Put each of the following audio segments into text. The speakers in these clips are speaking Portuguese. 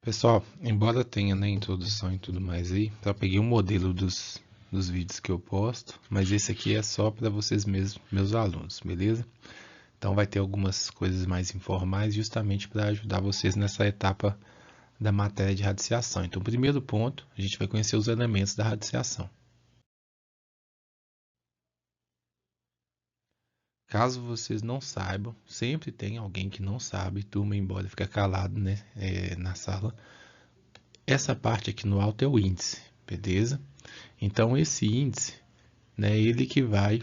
Pessoal, embora tenha na introdução e tudo mais aí, eu peguei um modelo dos vídeos que eu posto, mas esse aqui é só para vocês mesmos, meus alunos, beleza? Então vai ter algumas coisas mais informais justamente para ajudar vocês nessa etapa da matéria de radiciação. Então, o primeiro ponto, a gente vai conhecer os elementos da radiciação. Caso vocês não saibam, sempre tem alguém que não sabe, turma, embora fica calado, né, na sala. Essa parte aqui no alto é o índice, beleza? Então, esse índice, né, ele que vai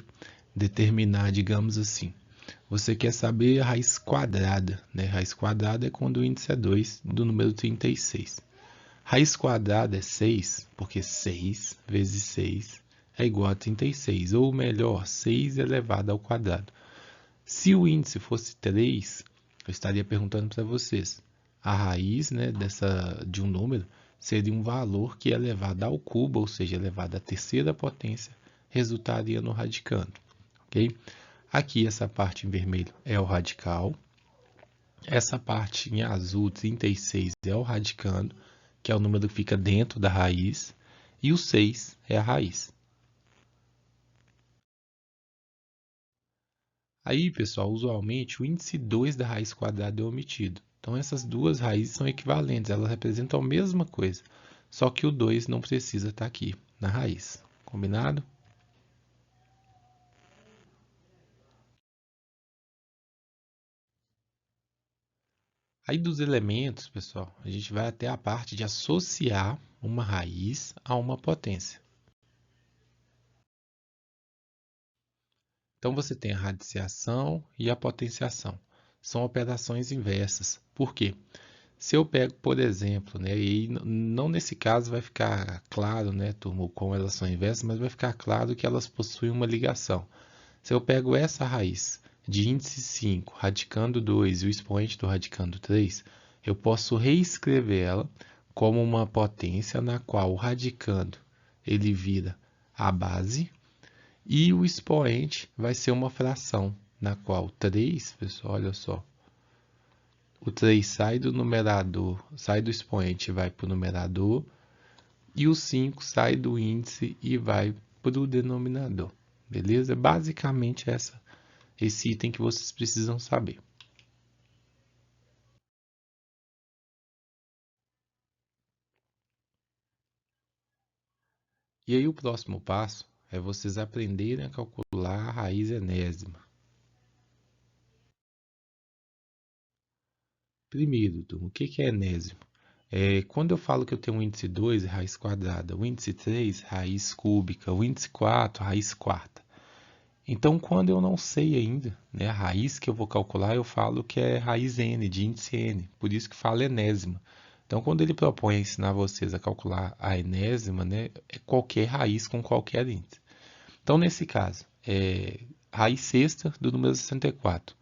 determinar, digamos assim, você quer saber a raiz quadrada, né? Raiz quadrada é quando o índice é 2 do número 36. Raiz quadrada é 6, porque 6 vezes 6 é igual a 36, ou melhor, 6 elevado ao quadrado. Se o índice fosse 3, eu estaria perguntando para vocês, a raiz, né, de um número seria um valor que é elevado ao cubo, ou seja, elevado à terceira potência, resultaria no radicando, ok? Aqui essa parte em vermelho é o radical, essa parte em azul, 36, é o radicando, que é o número que fica dentro da raiz, e o 6 é a raiz. Aí, pessoal, usualmente o índice 2 da raiz quadrada é omitido. Então, essas duas raízes são equivalentes, elas representam a mesma coisa, só que o 2 não precisa estar aqui na raiz. Combinado? Aí dos elementos, pessoal, a gente vai até a parte de associar uma raiz a uma potência. Então você tem a radiciação e a potenciação. São operações inversas. Por quê? Se eu pego, por exemplo, né, e não nesse caso vai ficar claro, né, turma, como elas são inversas, mas vai ficar claro que elas possuem uma ligação. Se eu pego essa raiz de índice 5, radicando 2 e o expoente do radicando 3, eu posso reescrever ela como uma potência na qual o radicando ele vira a base e o expoente vai ser uma fração na qual 3, pessoal, olha só, o 3 sai do numerador, sai do expoente e vai para o numerador, e o 5 sai do índice e vai para o denominador. Beleza? Basicamente esse item que vocês precisam saber. E aí o próximo passo é vocês aprenderem a calcular a raiz enésima. Primeiro, turma, o que é enésimo? Quando eu falo que eu tenho um índice 2, raiz quadrada, o índice 3, raiz cúbica, o índice 4, raiz quarta. Então, quando eu não sei ainda, né, a raiz que eu vou calcular, eu falo que é raiz n, de índice n, por isso que fala enésima. Então, quando ele propõe ensinar vocês a calcular a enésima, né, é qualquer raiz com qualquer índice. Então, nesse caso, raiz sexta do número 64.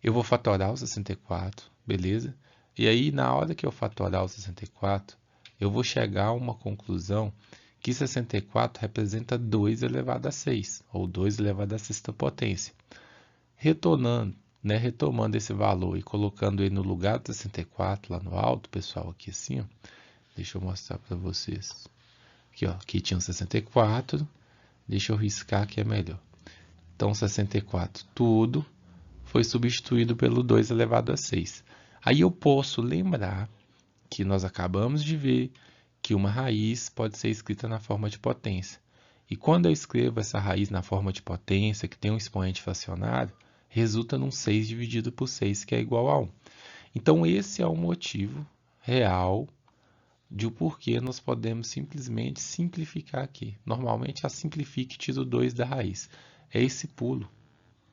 Eu vou fatorar o 64, beleza? E aí, na hora que eu fatorar o 64, eu vou chegar a uma conclusão que 64 representa 2 elevado a 6, ou 2 elevado à sexta potência. Retornando, né, retomando esse valor e colocando ele no lugar do 64 lá no alto, pessoal, aqui assim, ó, deixa eu mostrar para vocês. Aqui, ó, aqui tinha um 64, deixa eu riscar que é melhor. Então, 64, tudo foi substituído pelo 2 elevado a 6. Aí eu posso lembrar que nós acabamos de ver que uma raiz pode ser escrita na forma de potência. E quando eu escrevo essa raiz na forma de potência, que tem um expoente fracionário, resulta num 6 dividido por 6, que é igual a 1. Então, esse é o motivo real de o porquê nós podemos simplesmente simplificar aqui. Normalmente, a simplifique e tira o 2 da raiz. É esse pulo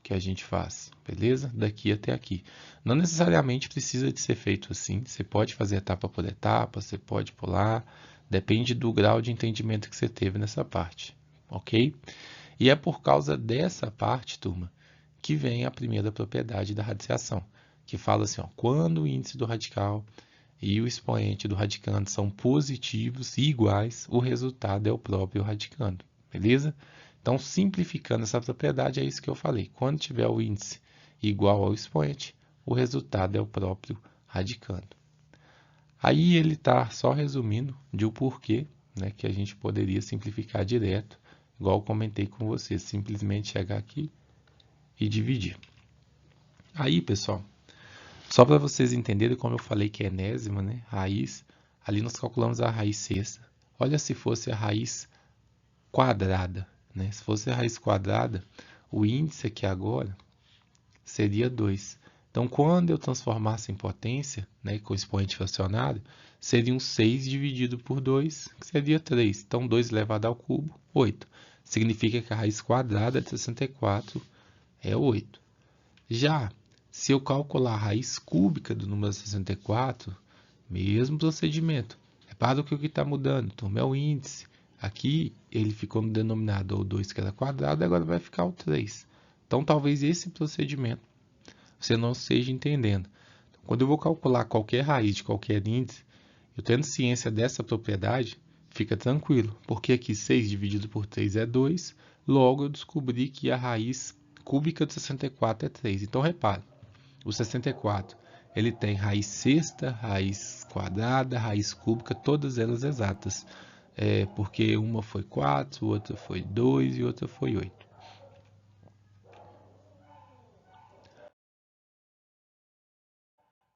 que a gente faz, beleza? Daqui até aqui. Não necessariamente precisa de ser feito assim, você pode fazer etapa por etapa, você pode pular, depende do grau de entendimento que você teve nessa parte, ok? E é por causa dessa parte, turma, que vem a primeira propriedade da radiciação, que fala assim, ó, quando o índice do radical e o expoente do radicando são positivos e iguais, o resultado é o próprio radicando, beleza? Então, simplificando essa propriedade, é isso que eu falei. Quando tiver o índice igual ao expoente, o resultado é o próprio radicando. Aí ele está só resumindo de o porquê, né, que a gente poderia simplificar direto, igual eu comentei com você, simplesmente chegar aqui e dividir. Aí, pessoal, só para vocês entenderem como eu falei que é enésima, né, raiz, ali nós calculamos a raiz sexta. Olha se fosse a raiz quadrada, né? Se fosse a raiz quadrada, o índice aqui agora seria 2. Então, quando eu transformasse em potência, né, com expoente fracionário, seria um 6 dividido por 2, que seria 3. Então, 2 elevado ao cubo, 8. Significa que a raiz quadrada de 64 é 8. Já, se eu calcular a raiz cúbica do número 64, mesmo procedimento. Repara que o que está mudando, turma, é o índice. Aqui ele ficou no denominador 2, que era quadrado, agora vai ficar o 3. Então, talvez esse procedimento você não esteja entendendo. Quando eu vou calcular qualquer raiz de qualquer índice, eu tendo ciência dessa propriedade, fica tranquilo, porque aqui 6 dividido por 3 é 2, logo eu descobri que a raiz cúbica de 64 é 3. Então, repare, o 64 ele tem raiz sexta, raiz quadrada, raiz cúbica, todas elas exatas. Porque uma foi 4, outra foi 2 e outra foi 8.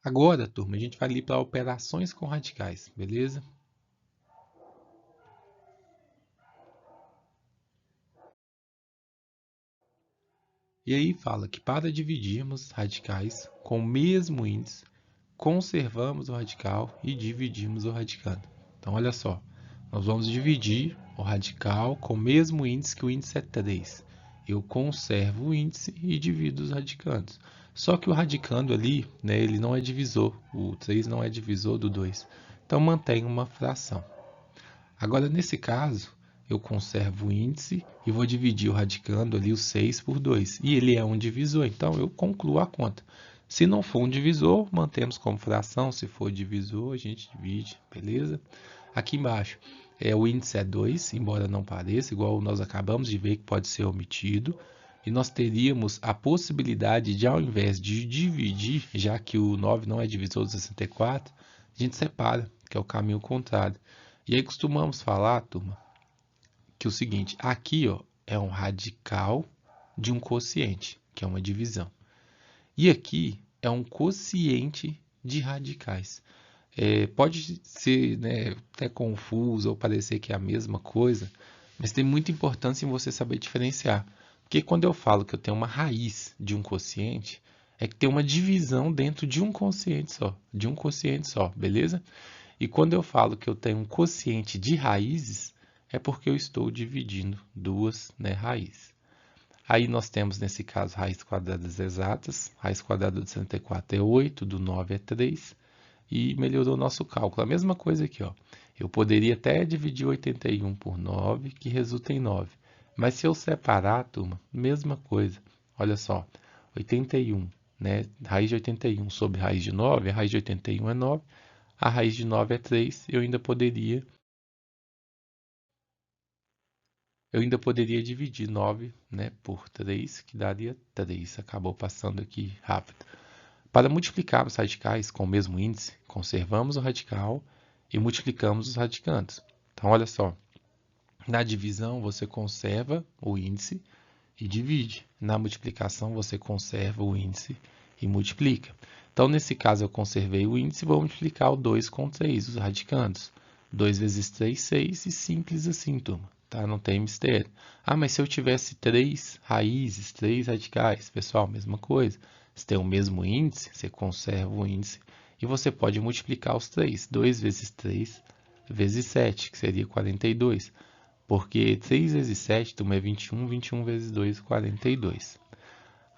Agora, turma, a gente vai ali para operações com radicais, beleza? E aí fala que para dividirmos radicais com o mesmo índice, conservamos o radical e dividimos o radicando. Então, olha só, nós vamos dividir o radical com o mesmo índice, que o índice é 3. Eu conservo o índice e divido os radicandos. Só que o radicando ali, né, ele não é divisor, o 3 não é divisor do 2. Então, mantém uma fração. Agora, nesse caso, eu conservo o índice e vou dividir o radicando ali, o 6 por 2. E ele é um divisor, então eu concluo a conta. Se não for um divisor, mantemos como fração. Se for divisor, a gente divide, beleza? Aqui embaixo, o índice é 2, embora não pareça, igual nós acabamos de ver que pode ser omitido. E nós teríamos a possibilidade de, ao invés de dividir, já que o 9 não é divisor do 64, a gente separa, que é o caminho contrário. E aí costumamos falar, turma, que o seguinte, aqui ó, é um radical de um quociente, que é uma divisão. E aqui é um quociente de radicais. Pode ser, né, até confuso ou parecer que é a mesma coisa, mas tem muita importância em você saber diferenciar. Porque quando eu falo que eu tenho uma raiz de um quociente, é que tem uma divisão dentro de um quociente só, beleza? E quando eu falo que eu tenho um quociente de raízes, é porque eu estou dividindo duas, né, raízes. Aí nós temos, nesse caso, raízes quadradas exatas. Raiz quadrada de 64 é 8, do 9 é 3. E melhorou o nosso cálculo. A mesma coisa aqui, ó. Eu poderia até dividir 81 por 9, que resulta em 9. Mas se eu separar, turma, mesma coisa. Olha só, 81, né? Raiz de 81 sobre raiz de 9, a raiz de 81 é 9. A raiz de 9 é 3, eu ainda poderia dividir 9, né, por 3, que daria 3. Acabou passando aqui rápido. Para multiplicar os radicais com o mesmo índice, conservamos o radical e multiplicamos os radicandos. Então, olha só, na divisão você conserva o índice e divide. Na multiplicação você conserva o índice e multiplica. Então, nesse caso, eu conservei o índice e vou multiplicar o 2 com 3, os radicandos. 2 vezes 3, 6, e simples assim, turma. Tá? Não tem mistério. Ah, mas se eu tivesse 3 raízes, 3 radicais, pessoal, mesma coisa. Se tem o mesmo índice, você conserva o índice e você pode multiplicar os 3. 2 vezes 3 vezes 7, que seria 42. Porque 3 vezes 7, turma, é 21, 21 vezes 2, 42.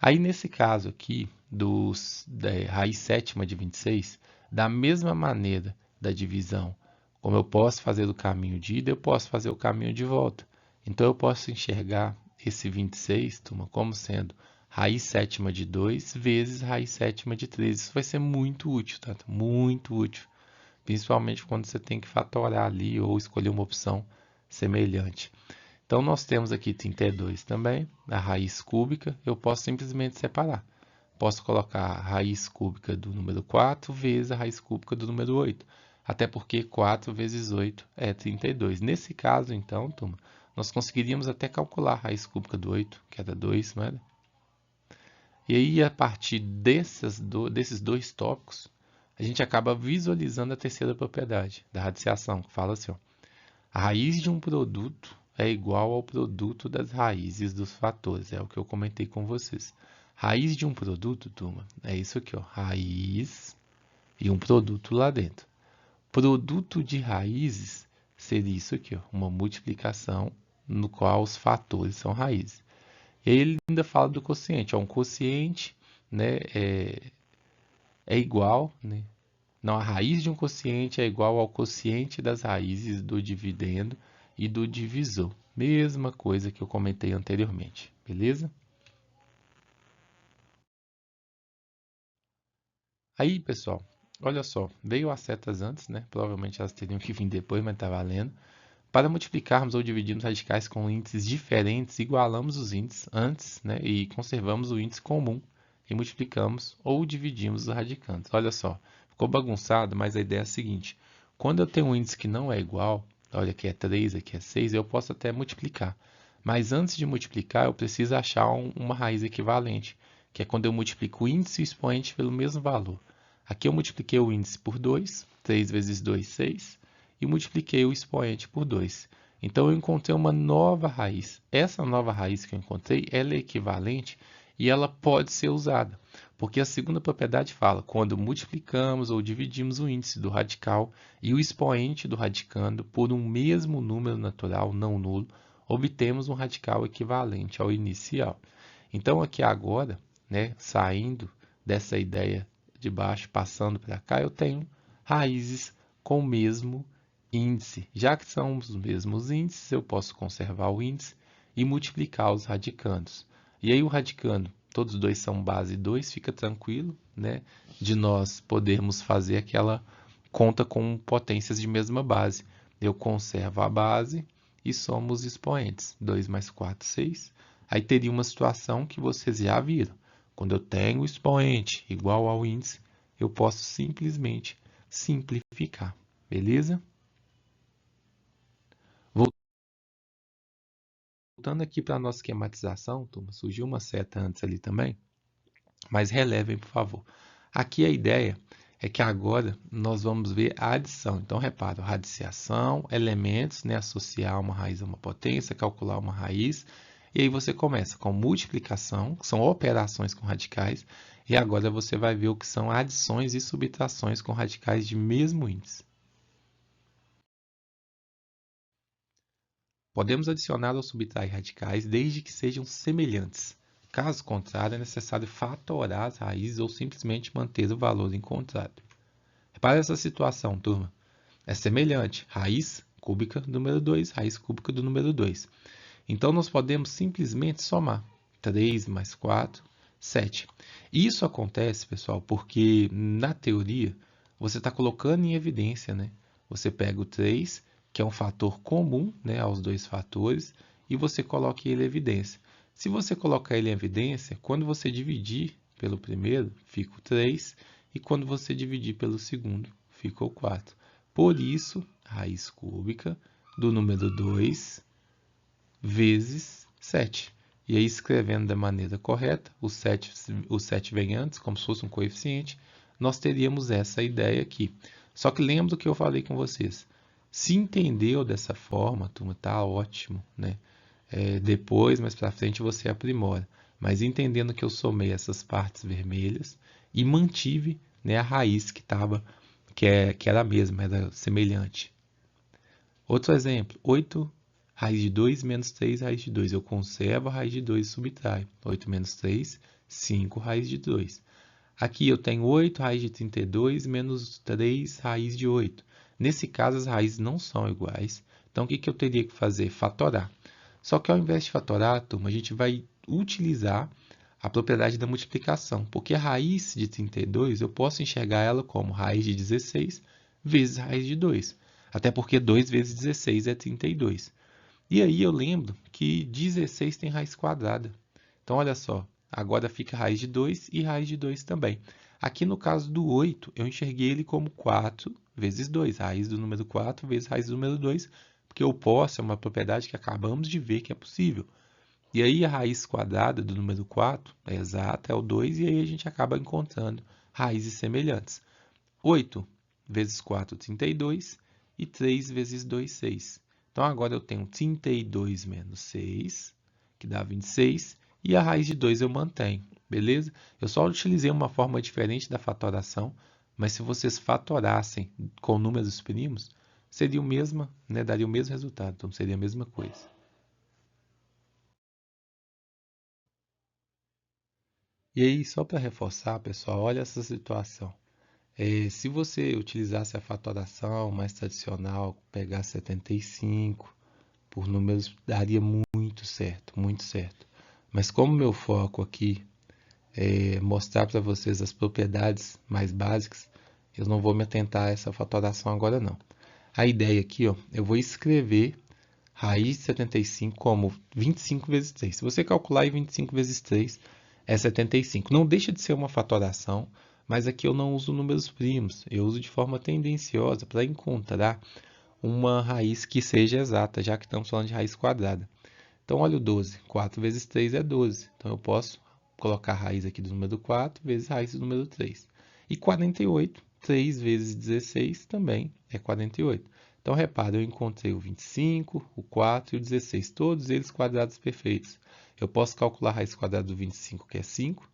Aí, nesse caso aqui, da raiz sétima de 26, da mesma maneira da divisão, como eu posso fazer o caminho de ida, eu posso fazer o caminho de volta. Então, eu posso enxergar esse 26, turma, como sendo raiz sétima de 2 vezes raiz sétima de 3. Isso vai ser muito útil, tá? Muito útil. Principalmente quando você tem que fatorar ali ou escolher uma opção semelhante. Então, nós temos aqui 32 também, a raiz cúbica, eu posso simplesmente separar. Posso colocar a raiz cúbica do número 4 vezes a raiz cúbica do número 8. até porque 4 vezes 8 é 32. Nesse caso, então, turma, nós conseguiríamos até calcular a raiz cúbica do 8, que era 2, não era? E aí, a partir desses dois tópicos, a gente acaba visualizando a terceira propriedade da radiciação, que fala assim, ó, a raiz de um produto é igual ao produto das raízes dos fatores, é o que eu comentei com vocês. Raiz de um produto, turma, é isso aqui, ó, raiz e um produto lá dentro. Produto de raízes seria isso aqui, ó, uma multiplicação no qual os fatores são raízes. E aí ele ainda fala do quociente, ó, um quociente, né, é igual, né, não, a raiz de um quociente é igual ao quociente das raízes do dividendo e do divisor. Mesma coisa que eu comentei anteriormente, beleza? Aí, pessoal, olha só, veio as setas antes, né? Provavelmente elas teriam que vir depois, mas tá valendo. Para multiplicarmos ou dividirmos radicais com índices diferentes, igualamos os índices antes, né? E conservamos o índice comum e multiplicamos ou dividimos os radicantes. Olha só, ficou bagunçado, mas a ideia é a seguinte. Quando eu tenho um índice que não é igual, olha, aqui é 3, aqui é 6, eu posso até multiplicar. Mas antes de multiplicar, eu preciso achar uma raiz equivalente, que é quando eu multiplico o índice e o expoente pelo mesmo valor. Aqui eu multipliquei o índice por 2, 3 vezes 2, 6, e multipliquei o expoente por 2. Então, eu encontrei uma nova raiz. Essa nova raiz que eu encontrei, ela é equivalente e ela pode ser usada. Porque a segunda propriedade fala, quando multiplicamos ou dividimos o índice do radical e o expoente do radicando por um mesmo número natural não nulo, obtemos um radical equivalente ao inicial. Então, aqui agora, né, saindo dessa ideia de baixo, passando para cá, eu tenho raízes com o mesmo índice. Já que são os mesmos índices, eu posso conservar o índice e multiplicar os radicandos. E aí o radicando, todos dois são base 2, fica tranquilo, né, de nós podermos fazer aquela conta com potências de mesma base. Eu conservo a base e somo os expoentes. 2 mais 4, 6. Aí teria uma situação que vocês já viram. Quando eu tenho o expoente igual ao índice, eu posso simplesmente simplificar. Beleza? Voltando aqui para a nossa esquematização, turma, surgiu uma seta antes ali também, mas relevem, por favor. Aqui a ideia é que agora nós vamos ver a adição. Então, repara, radiciação, elementos, né, associar uma raiz a uma potência, calcular uma raiz, e aí você começa com multiplicação, que são operações com radicais, e agora você vai ver o que são adições e subtrações com radicais de mesmo índice. Podemos adicionar ou subtrair radicais desde que sejam semelhantes. Caso contrário, é necessário fatorar as raízes ou simplesmente manter o valor encontrado. Repare essa situação, turma. É semelhante. Raiz cúbica do número 2, raiz cúbica do número 2. Então, nós podemos simplesmente somar. 3 mais 4, 7. Isso acontece, pessoal, porque na teoria você está colocando em evidência, né? Você pega o 3, que é um fator comum, né, aos dois fatores, e você coloca ele em evidência. Se você colocar ele em evidência, quando você dividir pelo primeiro, fica o 3, e quando você dividir pelo segundo, fica o 4. Por isso, raiz cúbica do número 2 vezes 7. E aí, escrevendo da maneira correta, o 7 vem antes, como se fosse um coeficiente, nós teríamos essa ideia aqui. Só que lembra do que eu falei com vocês. Se entendeu dessa forma, turma, tá ótimo, né? Depois, mais para frente, você aprimora. Mas entendendo que eu somei essas partes vermelhas e mantive, né, a raiz que era a mesma, era semelhante. Outro exemplo, 8 raiz de 2 menos 3 raiz de 2. Eu conservo a raiz de 2 e subtraio. 8 menos 3, 5 raiz de 2. Aqui eu tenho 8 raiz de 32 menos 3 raiz de 8. Nesse caso, as raízes não são iguais. Então, o que eu teria que fazer? Fatorar. Só que ao invés de fatorar, turma, a gente vai utilizar a propriedade da multiplicação. Porque a raiz de 32, eu posso enxergar ela como raiz de 16 vezes raiz de 2. Até porque 2 vezes 16 é 32. E aí eu lembro que 16 tem raiz quadrada. Então, olha só, agora fica raiz de 2 e raiz de 2 também. Aqui no caso do 8, eu enxerguei ele como 4 vezes 2, raiz do número 4 vezes raiz do número 2, porque o posse é uma propriedade que acabamos de ver que é possível. E aí a raiz quadrada do número 4 é exata, é o 2, e aí a gente acaba encontrando raízes semelhantes. 8 vezes 4, 32, e 3 vezes 2, 6. Então, agora eu tenho 32 menos 6, que dá 26, e a raiz de 2 eu mantenho, beleza? Eu só utilizei uma forma diferente da fatoração, mas se vocês fatorassem com números primos, seria o mesmo, né, daria o mesmo resultado, então seria a mesma coisa. E aí, só para reforçar, pessoal, olha essa situação. Se você utilizasse a fatoração mais tradicional, pegar 75 por números, daria muito certo, muito certo. Mas como meu foco aqui é mostrar para vocês as propriedades mais básicas, eu não vou me atentar a essa fatoração agora não. A ideia aqui, ó, eu vou escrever raiz de 75 como 25 vezes 3. Se você calcular aí 25 vezes 3 é 75. Não deixa de ser uma fatoração, mas aqui eu não uso números primos. Eu uso de forma tendenciosa para encontrar uma raiz que seja exata, já que estamos falando de raiz quadrada. Então, olha o 12. 4 vezes 3 é 12. Então, eu posso colocar a raiz aqui do número 4 vezes a raiz do número 3. E 48, 3 vezes 16 também é 48. Então, repara, eu encontrei o 25, o 4 e o 16, todos eles quadrados perfeitos. Eu posso calcular a raiz quadrada do 25, que é 5,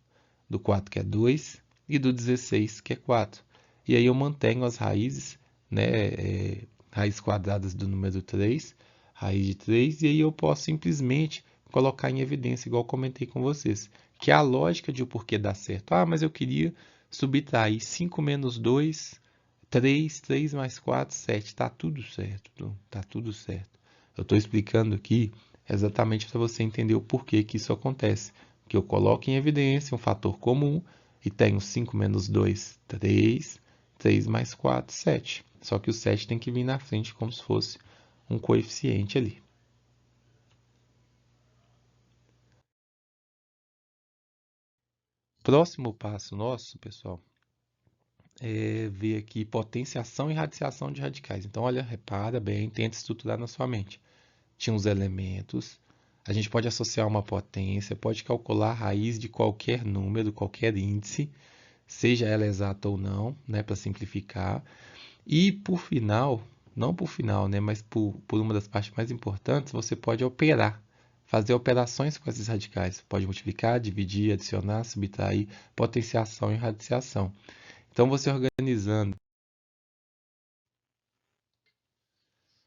do 4, que é 2, e do 16, que é 4. E aí eu mantenho as raízes, né, raízes quadradas do número 3, raiz de 3, e aí eu posso simplesmente colocar em evidência, igual eu comentei com vocês, que é a lógica de o porquê dar certo. Ah, mas eu queria subtrair 5 menos 2, 3, 3 mais 4, 7. Está tudo certo, está tudo certo. Eu estou explicando aqui exatamente para você entender o porquê que isso acontece. Que eu coloco em evidência um fator comum e tenho 5 menos 2, 3, 3 mais 4, 7. Só que o 7 tem que vir na frente como se fosse um coeficiente ali. Próximo passo nosso, pessoal, é ver aqui potenciação e radiação de radicais. Então, olha, repara bem, tenta estruturar na sua mente. Tinha os elementos, a gente pode associar uma potência, pode calcular a raiz de qualquer número, qualquer índice, seja ela exata ou não, né, para simplificar. E por final, não por final, né, mas por uma das partes mais importantes, você pode operar, fazer operações com esses radicais. Pode multiplicar, dividir, adicionar, subtrair, potenciação e radiação. Então, você organizando.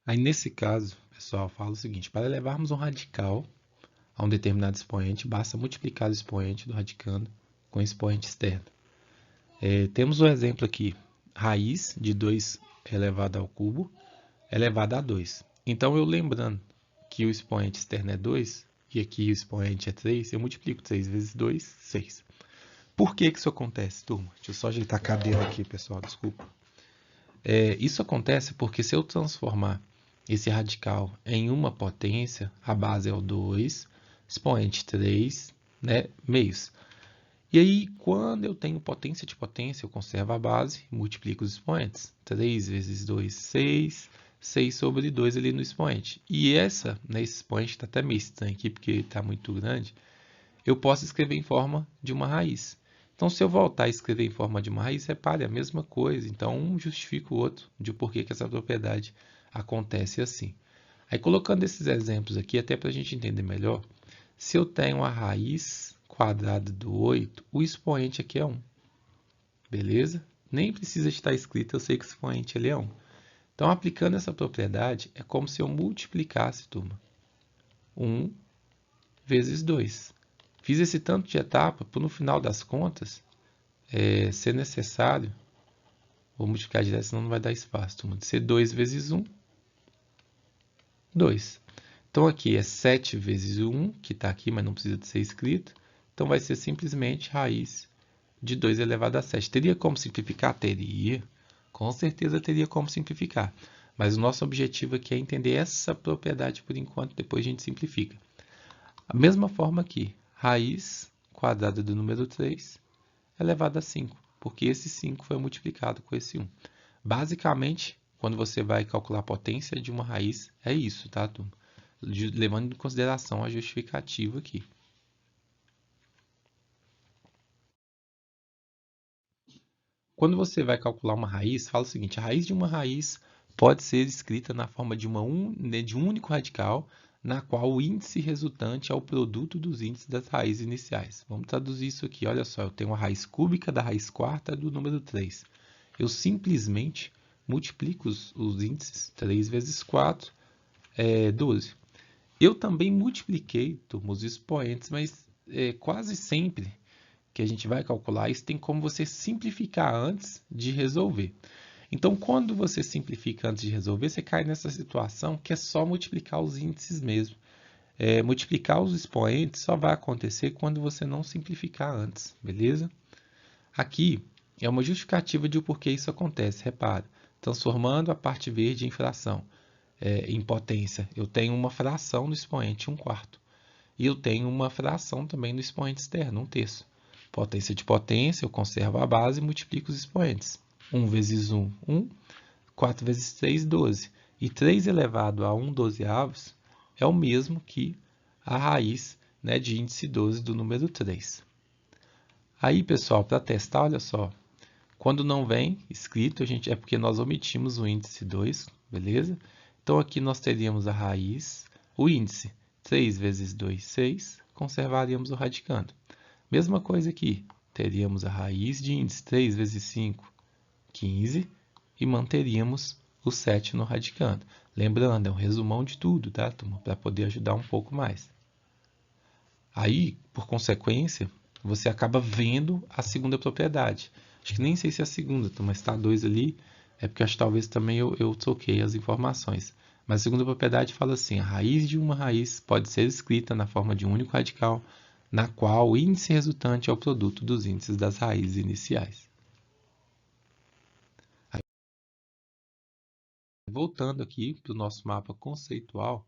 Aí, nesse caso, pessoal, fala o seguinte: para levarmos um radical a um determinado expoente, basta multiplicar o expoente do radicando com o expoente externo. Temos o exemplo aqui, raiz de 2 elevado ao cubo elevado a 2. Então, eu lembrando que o expoente externo é 2 e aqui o expoente é 3, eu multiplico 3 vezes 2, 6. Por que isso acontece, turma? Deixa eu só ajeitar a cadeira aqui, pessoal, desculpa. Isso acontece porque se eu transformar esse radical em uma potência, a base é o 2, expoente 3, né, meios. E aí, quando eu tenho potência de potência, eu conservo a base e multiplico os expoentes. 3 vezes 2, 6. 6 sobre 2 ali no expoente. E esse expoente está até meio estranho aqui, porque está muito grande. Eu posso escrever em forma de uma raiz. Então, se eu voltar a escrever em forma de uma raiz, repare, é a mesma coisa. Então, um justifica o outro de por que essa propriedade acontece assim. Aí, colocando esses exemplos aqui, até para a gente entender melhor, se eu tenho a raiz quadrada do 8, o expoente aqui é 1. Beleza? Nem precisa estar escrito, eu sei que o expoente ele é 1. Então, aplicando essa propriedade, é como se eu multiplicasse, turma, 1 vezes 2. Fiz esse tanto de etapa para, no final das contas, ser necessário, vou multiplicar direto, senão não vai dar espaço, turma, de ser 2 vezes 1, 2. Então, aqui é 7 vezes 1, que está aqui, mas não precisa de ser escrito. Então, vai ser simplesmente raiz de 2 elevado a 7. Teria como simplificar? Teria. Com certeza teria como simplificar. Mas o nosso objetivo aqui é entender essa propriedade por enquanto, depois a gente simplifica. A mesma forma aqui, raiz quadrada do número 3 elevado a 5. porque esse 5 foi multiplicado com esse 1. Basicamente, quando você vai calcular a potência de uma raiz, é isso, tá, turma? Levando em consideração a justificativa aqui. Quando você vai calcular uma raiz, fala o seguinte: a raiz de uma raiz pode ser escrita na forma de de um único radical, na qual o índice resultante é o produto dos índices das raízes iniciais. Vamos traduzir isso aqui. Olha só, eu tenho a raiz cúbica da raiz quarta do número 3. Eu simplesmente multiplico os índices. 3 vezes 4 é 12. Eu também multipliquei, turma, os expoentes, mas quase sempre que a gente vai calcular isso, tem como você simplificar antes de resolver. Então, quando você simplifica antes de resolver, você cai nessa situação que é só multiplicar os índices mesmo. Multiplicar os expoentes só vai acontecer quando você não simplificar antes, beleza? Aqui é uma justificativa de o porquê isso acontece. Repara, transformando a parte verde em fração, em potência. Eu tenho uma fração no expoente 1/4. E eu tenho uma fração também no expoente externo, 1/3. Potência de potência, eu conservo a base e multiplico os expoentes. 1 vezes 1, 1. 4 vezes 3, 12. E 3 elevado a 1/12 é o mesmo que a raiz, né, de índice 12 do número 3. Aí, pessoal, para testar, olha só. Quando não vem escrito, é porque nós omitimos o índice 2, beleza? Então, aqui nós teríamos a raiz, o índice 3 vezes 2, 6, conservaríamos o radicando. Mesma coisa aqui, teríamos a raiz de índice 3 vezes 5, 15, e manteríamos o 7 no radicando. Lembrando, é um resumão de tudo, tá, turma? Para poder ajudar um pouco mais. Aí, por consequência, você acaba vendo a segunda propriedade. Acho que nem sei se é a segunda, mas está 2 ali, é porque acho que talvez também eu troquei as informações. Mas a segunda propriedade fala assim: a raiz de uma raiz pode ser escrita na forma de um único radical, na qual o índice resultante é o produto dos índices das raízes iniciais. Aí, voltando aqui para o nosso mapa conceitual,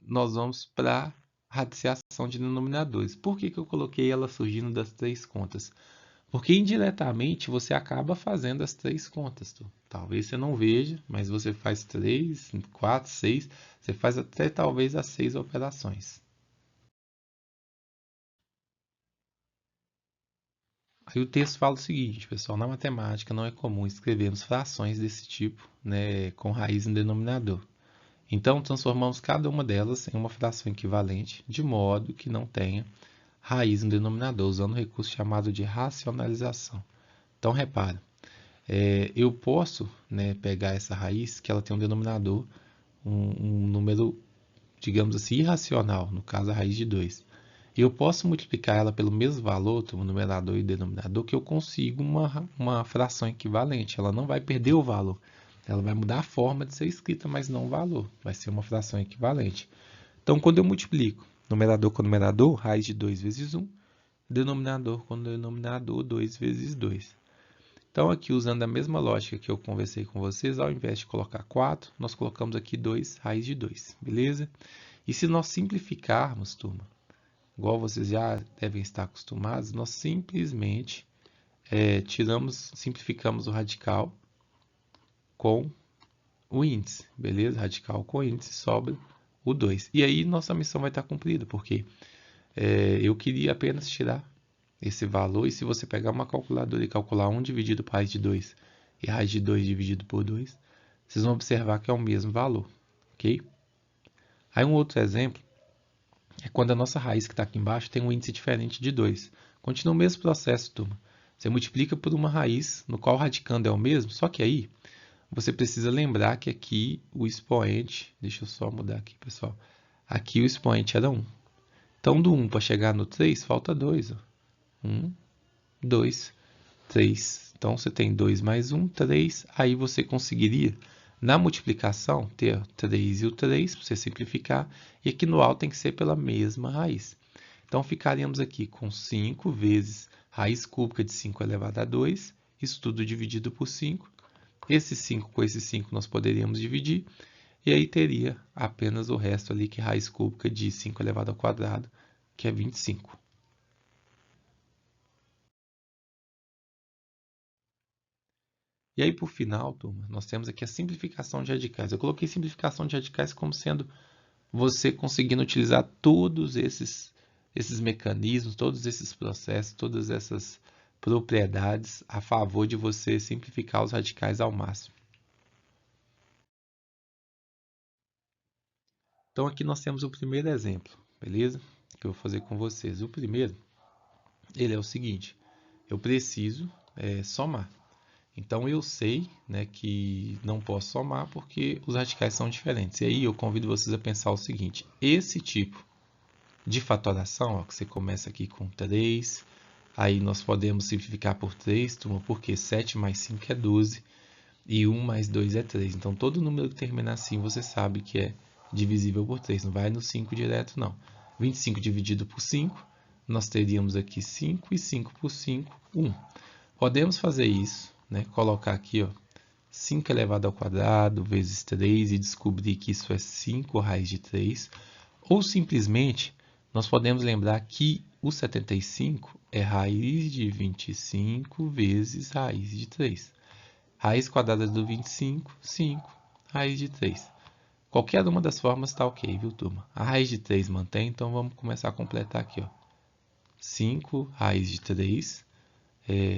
nós vamos para a radiciação de denominadores. Por que eu coloquei ela surgindo das três contas? Porque indiretamente você acaba fazendo as três contas. Talvez você não veja, mas você faz 3, 4, 6, você faz até talvez as 6 operações. Aí o texto fala o seguinte, pessoal: na matemática não é comum escrevermos frações desse tipo, né, com raiz no denominador. Então, transformamos cada uma delas em uma fração equivalente, de modo que não tenha raiz no denominador, usando o recurso chamado de racionalização. Então, repara, eu posso, né, pegar essa raiz, que ela tem um denominador, um número, digamos assim, irracional, no caso a raiz de 2. E eu posso multiplicar ela pelo mesmo valor, o numerador e o denominador, que eu consigo uma fração equivalente. Ela não vai perder o valor. Ela vai mudar a forma de ser escrita, mas não o valor. Vai ser uma fração equivalente. Então, quando eu multiplico numerador com numerador, raiz de 2 vezes 1, denominador com denominador, 2 vezes 2. Então, aqui, usando a mesma lógica que eu conversei com vocês, ao invés de colocar 4, nós colocamos aqui 2, raiz de 2, beleza? E se nós simplificarmos, turma, igual vocês já devem estar acostumados, nós simplesmente simplificamos o radical com o índice, beleza? Radical com índice sobra o 2. E aí nossa missão vai estar cumprida, porque eu queria apenas tirar esse valor, e se você pegar uma calculadora e calcular 1 dividido por raiz de 2 e raiz de 2 dividido por 2, vocês vão observar que é o mesmo valor, ok? Aí um outro exemplo é quando a nossa raiz que está aqui embaixo tem um índice diferente de 2. Continua o mesmo processo, turma. Você multiplica por uma raiz, no qual o radicando é o mesmo, só que aí você precisa lembrar que aqui o expoente, deixa eu só mudar aqui, pessoal. Aqui o expoente era 1. Então, do 1 para chegar no 3, falta 2. 1, 2, 3. Então, você tem 2 mais 1, 3. Aí você conseguiria, na multiplicação, ter 3 e o 3, para você simplificar. E aqui no alto tem que ser pela mesma raiz. Então, ficaríamos aqui com 5 vezes raiz cúbica de 5 elevado a 2. Isso tudo dividido por 5. Esse 5 com esse 5 nós poderíamos dividir. E aí teria apenas o resto ali, que é raiz cúbica de 5 elevado ao quadrado, que é 25. E aí, por final, turma, nós temos aqui a simplificação de radicais. Eu coloquei simplificação de radicais como sendo você conseguindo utilizar todos esses mecanismos, todos esses processos, todas essas propriedades a favor de você simplificar os radicais ao máximo. Então, aqui nós temos o primeiro exemplo, beleza? Que eu vou fazer com vocês. O primeiro, ele é o seguinte: eu preciso somar. Então, eu sei, né, que não posso somar porque os radicais são diferentes. E aí eu convido vocês a pensar o seguinte: esse tipo de fatoração, ó, que você começa aqui com 3, aí nós podemos simplificar por 3, turma, porque 7 mais 5 é 12 e 1 mais 2 é 3. Então, todo número que termina assim, você sabe que é divisível por 3, não vai no 5 direto, não. 25 dividido por 5, nós teríamos aqui 5, e 5 por 5, 1. Podemos fazer isso, né? Colocar aqui, ó, 5 elevado ao quadrado vezes 3 e descobrir que isso é 5 raiz de 3. Ou simplesmente, nós podemos lembrar que o 75 é raiz de 25 vezes raiz de 3. Raiz quadrada do 25, 5. Raiz de 3. Qualquer uma das formas está ok, viu, turma? A raiz de 3 mantém, então vamos começar a completar aqui, ó. 5 raiz de 3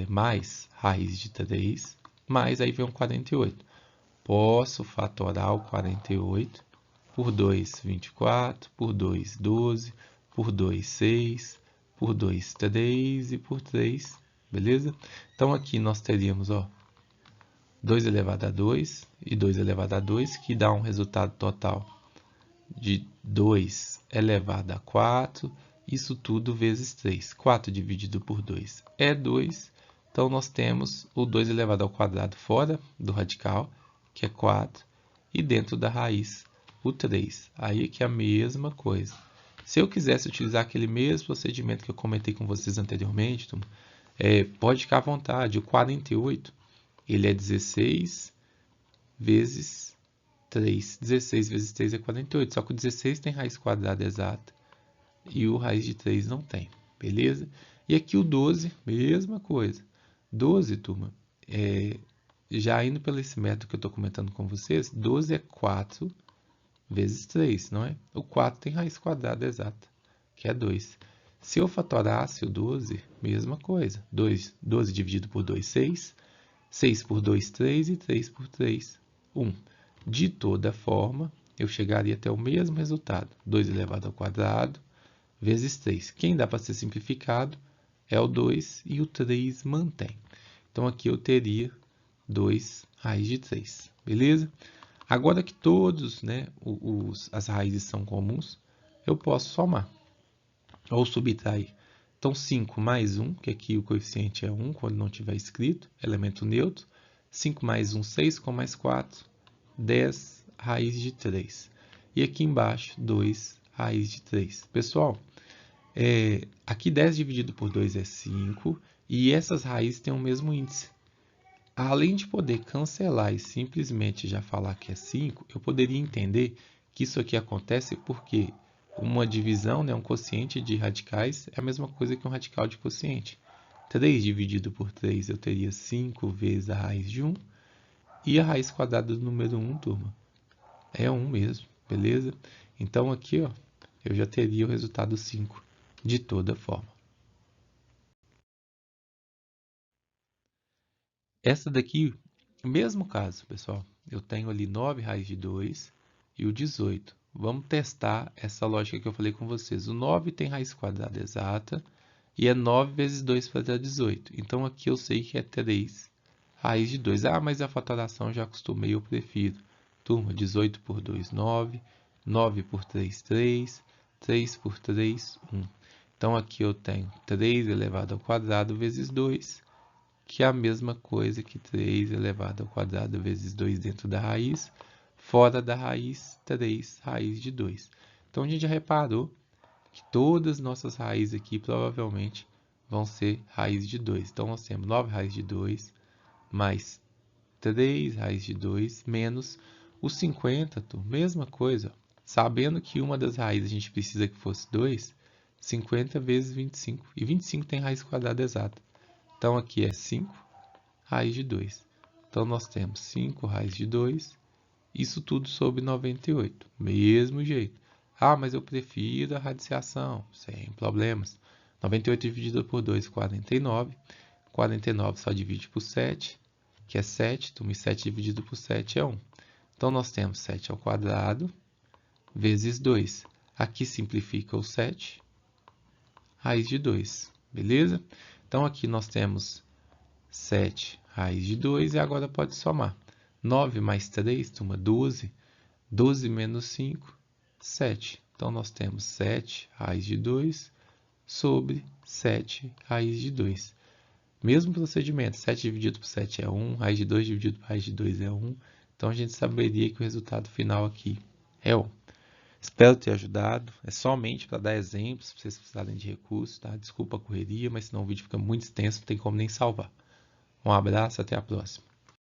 mais raiz de 3, mais aí vem um 48. Posso fatorar o 48 por 2, 24, por 2, 12, por 2, 6, por 2, 3 e por 3, beleza? Então aqui nós teríamos, ó, 2 elevado a 2 e 2 elevado a 2, que dá um resultado total de 2 elevado a 4, isso tudo vezes 3. 4 dividido por 2 é 2, então nós temos o 2 elevado ao quadrado fora do radical, que é 4, e dentro da raiz, o 3. Aí aqui é a mesma coisa. Se eu quisesse utilizar aquele mesmo procedimento que eu comentei com vocês anteriormente, pode ficar à vontade. O 48, ele é 16 vezes 3. 16 vezes 3 é 48, só que o 16 tem raiz quadrada exata e o raiz de 3 não tem, beleza? E aqui o 12, mesma coisa. 12, turma, já indo pelo esse método que eu estou comentando com vocês, 12 é 4 vezes 3, não é? O 4 tem raiz quadrada exata, que é 2. Se eu fatorasse o 12, mesma coisa. 12 dividido por 2, 6. 6 por 2, 3 e 3 por 3, 1. De toda forma, eu chegaria até o mesmo resultado. 2 elevado ao quadrado vezes 3. Quem dá para ser simplificado é o 2 e o 3 mantém. Então, aqui eu teria 2 raiz de 3, beleza? Agora que todos, né, as raízes são comuns, eu posso somar ou subtrair. Então, 5 mais 1, que aqui o coeficiente é 1, quando não tiver escrito, elemento neutro. 5 mais 1, 6, com mais 4, 10 raiz de 3. E aqui embaixo, 2 raiz de 3. Pessoal, aqui 10 dividido por 2 é 5, e essas raízes têm o mesmo índice. Além de poder cancelar e simplesmente já falar que é 5, eu poderia entender que isso aqui acontece porque uma divisão, né, um quociente de radicais, é a mesma coisa que um radical de quociente. 3 dividido por 3 eu teria 5 vezes a raiz de 1, e a raiz quadrada do número 1, turma, é 1 mesmo, beleza? Então aqui, ó, eu já teria o resultado 5 de toda forma. Essa daqui, mesmo caso, pessoal, eu tenho ali 9 raiz de 2 e o 18. Vamos testar essa lógica que eu falei com vocês. O 9 tem raiz quadrada exata e é 9 vezes 2 para dar 18. Então, aqui eu sei que é 3 raiz de 2. Ah, mas a fatoração já acostumei, eu prefiro. Turma, 18 por 2, 9. 9 por 3, 3. 3 por 3, 1. Então, aqui eu tenho 3 elevado ao quadrado vezes 2, que é a mesma coisa que 3 elevado ao quadrado vezes 2 dentro da raiz, fora da raiz, 3 raiz de 2. Então, a gente já reparou que todas as nossas raízes aqui provavelmente vão ser raiz de 2. Então, nós temos 9 raiz de 2 mais 3 raiz de 2 menos os 50, mesma coisa. Sabendo que uma das raízes a gente precisa que fosse 2, 50 vezes 25. E 25 tem raiz quadrada exata. Então, aqui é 5 raiz de 2. Então, nós temos 5 raiz de 2, isso tudo sobre 98, mesmo jeito. Ah, mas eu prefiro a radiciação, sem problemas. 98 dividido por 2, 49. 49 só divide por 7, que é 7. Então, 7 dividido por 7 é 1. Então, nós temos 7 ao quadrado vezes 2. Aqui simplifica o 7, raiz de 2, beleza? Então, aqui nós temos 7 raiz de 2 e agora pode somar. 9 mais 3, turma, 12. 12 menos 5, 7. Então, nós temos 7 raiz de 2 sobre 7 raiz de 2. Mesmo procedimento, 7 dividido por 7 é 1, raiz de 2 dividido por raiz de 2 é 1. Então, a gente saberia que o resultado final aqui é 1. Espero ter ajudado. É somente para dar exemplos, se vocês precisarem de recursos, tá? Desculpa a correria, mas senão o vídeo fica muito extenso, não tem como nem salvar. Um abraço, até a próxima.